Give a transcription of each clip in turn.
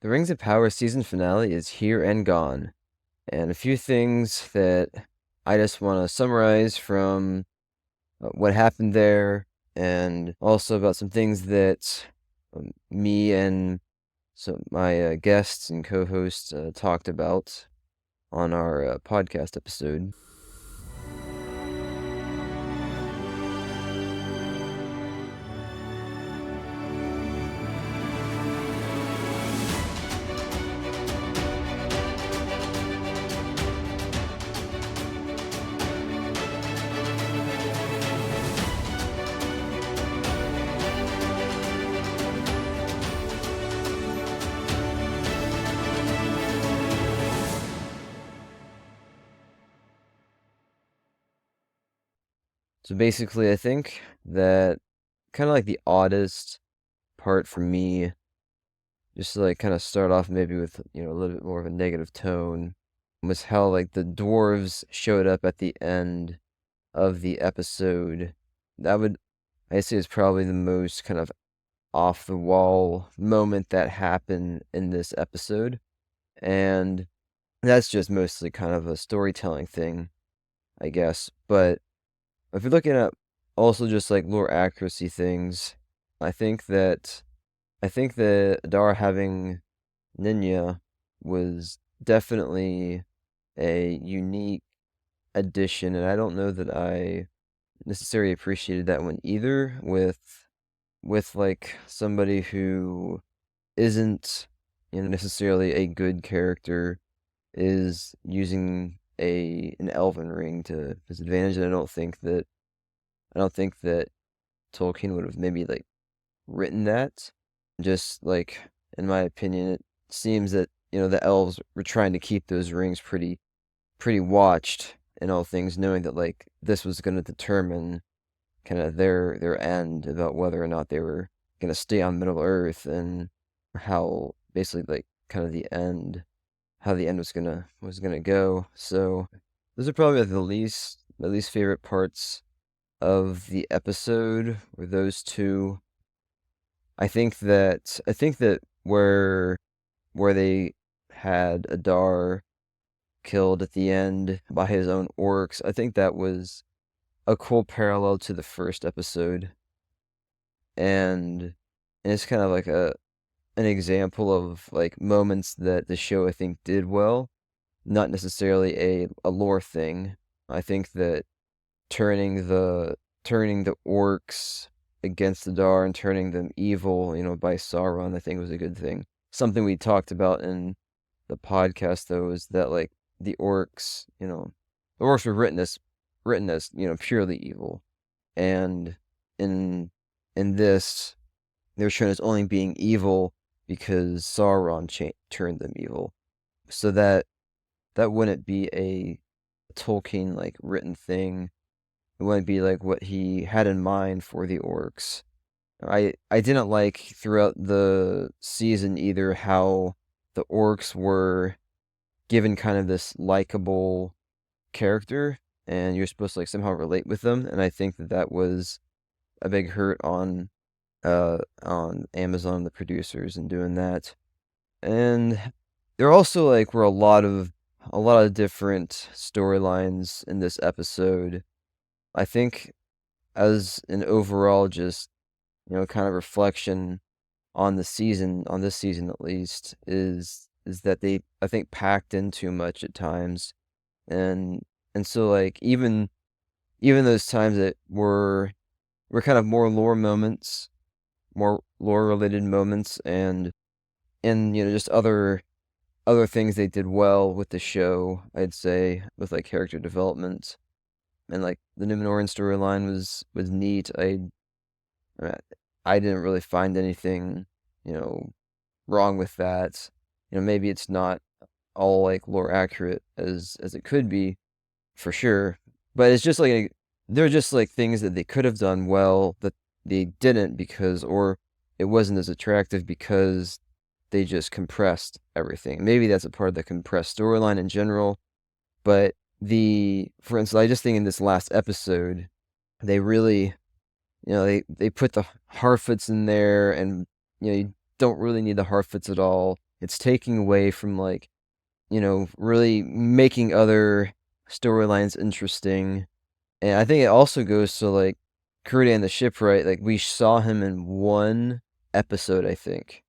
The Rings of Power season finale is here and gone, and a few things that I just want to summarize from what happened there, and also about some things that me and my guests and co-hosts talked about on our podcast episode. So basically, I think that kind of like the oddest part for me, just to like kind of start off maybe with, a little bit more of a negative tone, was how like the dwarves showed up at the end of the episode. That would, I say, is probably the most kind of off the wall moment that happened in this episode. And that's just mostly kind of a storytelling thing, I guess. But if you're looking at also just like lore accuracy things, I think that Adara having Ninya was definitely a unique addition, and I don't know that I necessarily appreciated that one either. With like somebody who isn't necessarily a good character is using an elven ring to his advantage, and I don't think that Tolkien would have maybe like written that. Just like in my opinion, it seems that the elves were trying to keep those rings pretty watched in all things, knowing that like this was going to determine kind of their end about whether or not they were going to stay on Middle Earth, and how basically like kind of how the end was gonna go. So those are probably the least favorite parts of the episode, were those two. I think that where they had Adar killed at the end by his own orcs, I think that was a cool parallel to the first episode, and it's kind of like an example of like moments that the show I think did well, not necessarily a lore thing. I think that turning the orcs against the Dar and turning them evil, by Sauron, I think was a good thing. Something we talked about in the podcast though is that like the orcs were written as purely evil, and in in this they were shown as only being evil because Sauron turned them evil. So that wouldn't be a Tolkien like written thing. It wouldn't be like what he had in mind for the orcs. I didn't like throughout the season either how the orcs were given kind of this likable character, and you're supposed to like somehow relate with them, and I think that was a big hurt on Amazon, the producers, and doing that. And there also like were a lot of different storylines in this episode. I think as an overall just kind of reflection on this season at least, is that they I think packed in too much at times, and so like even those times that were kind of more lore moments, more lore related moments, and just other things they did well with the show, I'd say, with like character development, and like the Numenorean storyline was neat. I I didn't really find anything wrong with that. Maybe it's not all like lore accurate as it could be, for sure, but it's just like they're just like things that they could have done well that they didn't, because or it wasn't as attractive because they just compressed everything. Maybe that's a part of the compressed storyline in general, but for instance, I just think in this last episode, they really, they put the Harfoots in there, and you don't really need the Harfoots at all. it's taking away from like, really making other storylines interesting. And I think it also goes to like Kurde and the Shipwright. Like we saw him in one episode, I think,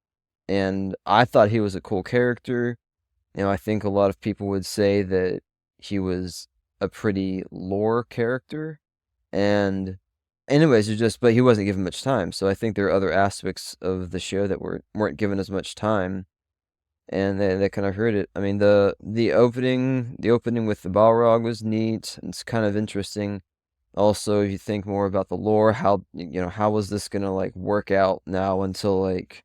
and I thought he was a cool character. I think a lot of people would say that he was a pretty lore character. And anyways, but he wasn't given much time. So I think there are other aspects of the show that weren't given as much time, and that kind of hurt it. I mean, the opening with the Balrog was neat. It's kind of interesting. Also, if you think more about the lore, how was this gonna like work out now until like,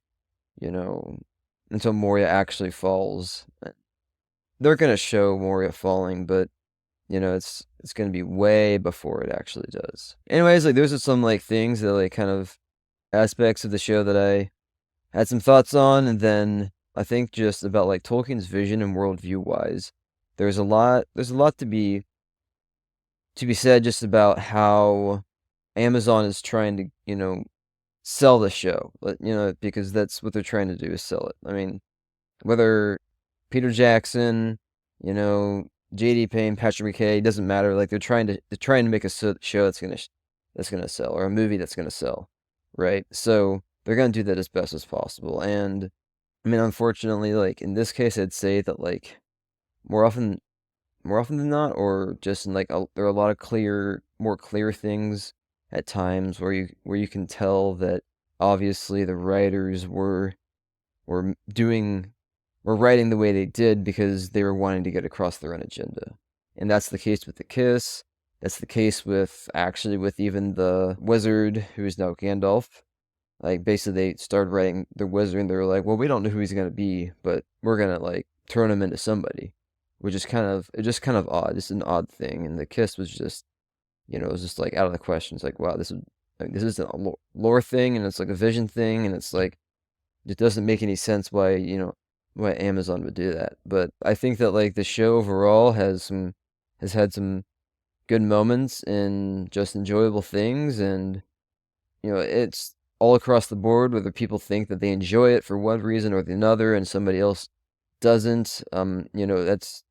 until Moria actually falls? They're gonna show Moria falling, but it's gonna be way before it actually does. Anyways, like those are some like things that like kind of aspects of the show that I had some thoughts on, and then I think just about like Tolkien's vision and worldview wise, there's a lot to be said just about how Amazon is trying to, sell the show. Because that's what they're trying to do is sell it. I mean, whether Peter Jackson, J.D. Payne, Patrick McKay, doesn't matter. Like they're trying to make a show that's gonna sell, or a movie that's gonna sell, right? So they're gonna do that as best as possible. And I mean, unfortunately, like in this case, I'd say that like more often than not, or just in like there are a lot of more clear things at times where you can tell that obviously the writers were writing the way they did because they were wanting to get across their own agenda. And that's the case with the Kiss. That's the case with even the wizard who is now Gandalf. Like basically they started writing the wizard and they were like, well, we don't know who he's gonna be, but we're gonna like turn him into somebody. Which is kind of odd. It's an odd thing. And the Kiss was just, it was just like out of the question. It's like, wow, this isn't a lore thing, and it's like a vision thing, and it's like it doesn't make any sense why Amazon would do that. But I think that like the show overall has had some good moments and just enjoyable things, and it's all across the board. Whether people think that they enjoy it for one reason or another, and somebody else doesn't, that's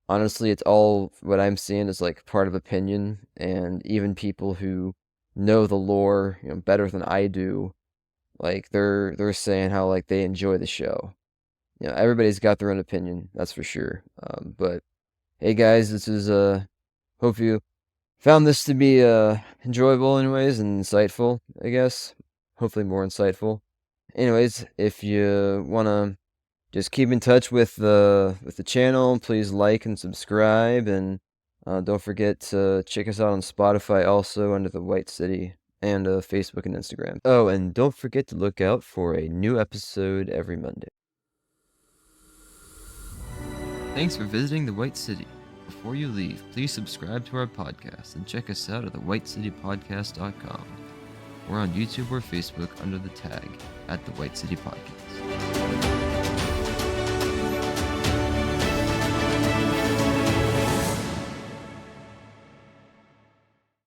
honestly, it's all what I'm seeing is like part of opinion, and even people who know the lore, better than I do, like they're saying how like they enjoy the show. Everybody's got their own opinion, that's for sure. But hey guys, this is hope you found this to be enjoyable anyways, and insightful, I guess. Hopefully more insightful. Anyways, if you wanna just keep in touch with the channel, please like and subscribe, and don't forget to check us out on Spotify also under the White City, and Facebook and Instagram. Oh, and don't forget to look out for a new episode every Monday. Thanks for visiting the White City. Before you leave, please subscribe to our podcast and check us out at thewhitecitypodcast.com. We're on YouTube or Facebook under the tag @The White City Podcast.